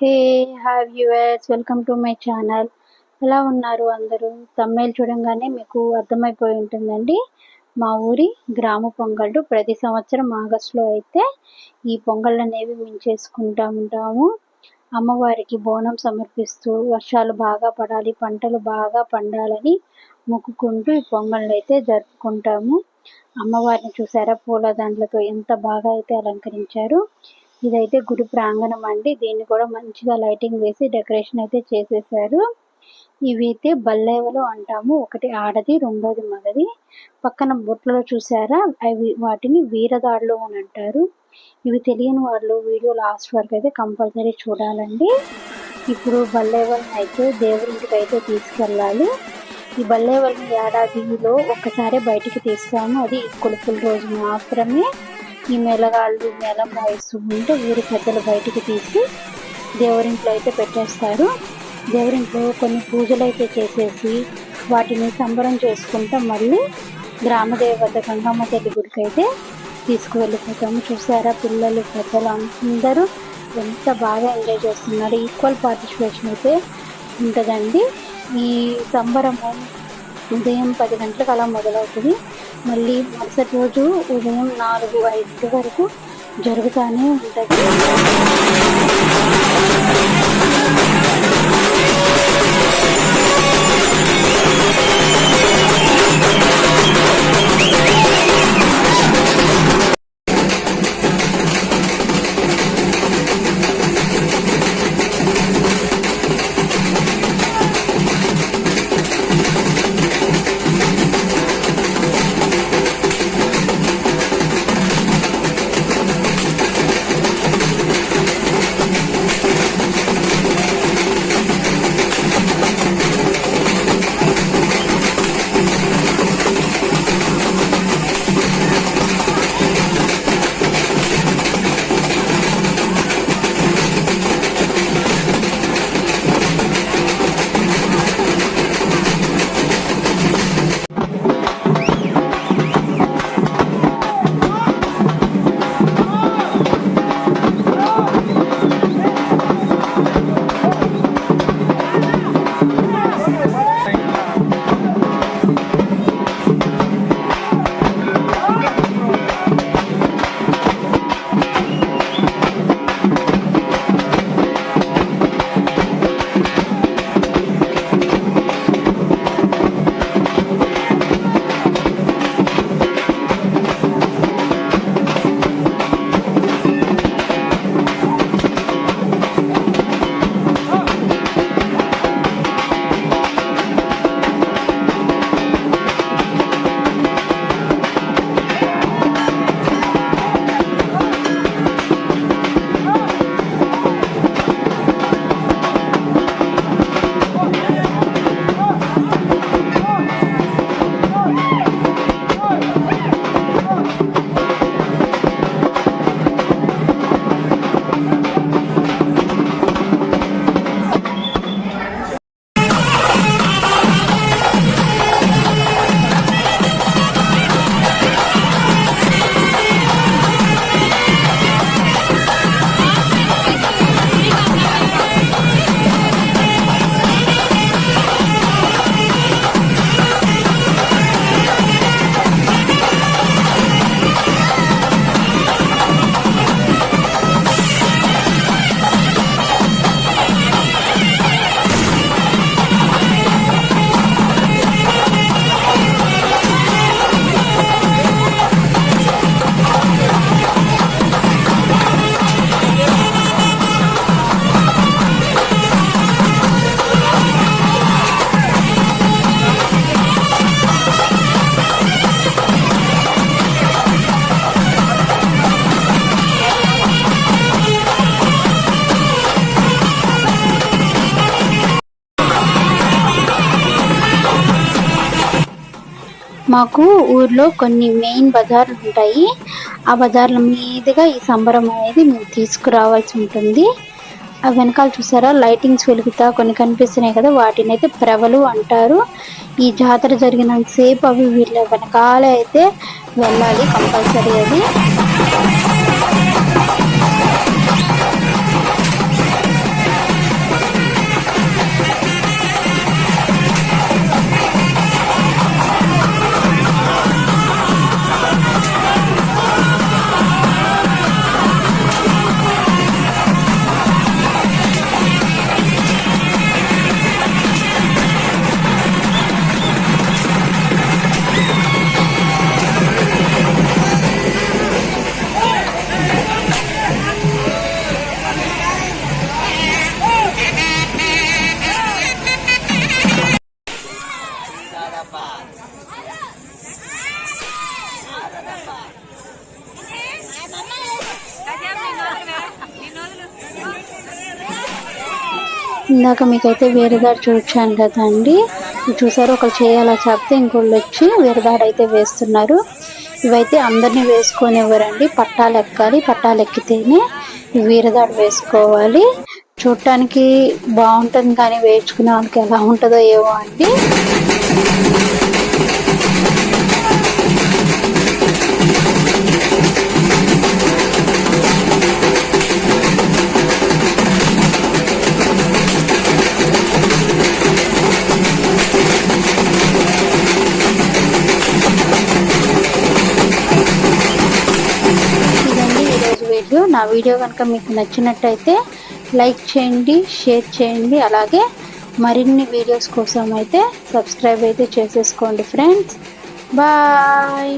Hey hi viewers, welcome to my channel. ఎలా ఉన్నారు అందరూ? తమిళ చూడంగానే మీకు అర్థమైపోయి ఉంటుందండి. మా ఊరి గ్రామ పొంగళ్ళు ప్రతి సంవత్సరం ఆగస్టులో అయితే ఈ పొంగళ్ళు అనేవి మేము చేసుకుంటూ ఉంటాము. అమ్మవారికి బోనం సమర్పిస్తూ వర్షాలు బాగా పడాలి, పంటలు బాగా పండాలని మొక్కుకుంటూ ఈ పొంగళ్ళు అయితే జరుపుకుంటాము. అమ్మవారిని చూసారా, పూలదండలతో ఎంత బాగా అయితే అలంకరించారు. ఇదైతే గుడి ప్రాంగణం అండి. దీన్ని కూడా మంచిగా లైటింగ్ వేసి డెకరేషన్ అయితే చేసేసారు. ఇవి అయితే బల్లేవలు అంటాము. ఒకటి ఆడది, రెండోది మగది. పక్కన బొట్లలో చూసారా, వాటిని వీరదాడులు అని అంటారు. ఇవి తెలియని వాళ్ళు వీడియో లాస్ట్ వరకు అయితే కంపల్సరీ చూడాలండి. ఇప్పుడు బల్లేవల్ని అయితే దేవుడింటికి అయితే తీసుకెళ్ళాలి. ఈ బల్లేవల్ని ఏడాదిలో ఒక్కసారి బయటికి తీస్తాము. అది కొలుపుల రోజు మాత్రమే. ఈ మెలగాళ్ళు మేళం వాయిస్తూ ఉంటే ఊరి పెద్దలు బయటికి తీసి దేవురింట్లో అయితే పెట్టేస్తారు. దేవురింట్లో కొన్ని పూజలు అయితే చేసేసి వాటిని సంబరం చేసుకుంటూ మళ్ళీ గ్రామదేవత గంగమ్మ తల్లి గుడికి అయితే తీసుకువెళ్ళిపోతాము. చూసారా, పిల్లలు పెద్దలు అందరూ ఎంత బాగా ఎంజాయ్ చేస్తున్నారు. ఈక్వల్ పార్టిసిపేషన్ అయితే ఉంటుందండి. ఈ సంబరము ఉదయం 10 గంటలకు అలా మొదలవుతుంది. మళ్ళీ మరుసటి రోజు ఉదయం 4-5 వరకు జరుగుతూనే ఉంటుంది. మాకు ఊర్లో కొన్ని మెయిన్ బజార్లు ఉంటాయి. ఆ బజార్ల మీదుగా ఈ సంబరం అనేది మేము తీసుకురావాల్సి ఉంటుంది. ఆ వెనకాల చూసారా, లైటింగ్స్ వెలుగుతా కొన్ని కనిపిస్తున్నాయి కదా, వాటిని అయితే ప్రవలు అంటారు. ఈ జాతర జరిగినంతసేపు అవి వీళ్ళ వెనకాల అయితే వెళ్ళాలి కంపల్సరీ. అది ఇందాక మీకైతే వేరే దాడి చూపించాను కదండి, చూసారు ఒకరు చేయాలా చెప్తే ఇంకోళ్ళు వచ్చి వేరే దాడి అయితే వేస్తున్నారు. ఇవైతే అందరినీ వేసుకొనివ్వరండి, పట్టాలు ఎక్కాలి, పట్టాలు ఎక్కితేనే వీరదాడు వేసుకోవాలి. చూడటానికి బాగుంటుంది కానీ వేయించుకునే వాళ్ళకి ఎలా ఉంటుందో ఏమో అండి. నా వీడియో కనుక మీకు నచ్చినట్టయితే లైక్ చేయండి, షేర్ చేయండి, అలాగే మరిన్ని వీడియోస్ కోసం అయితే సబ్స్క్రైబ్ అయితే చేసేసుకోండి ఫ్రెండ్స్. బాయ్.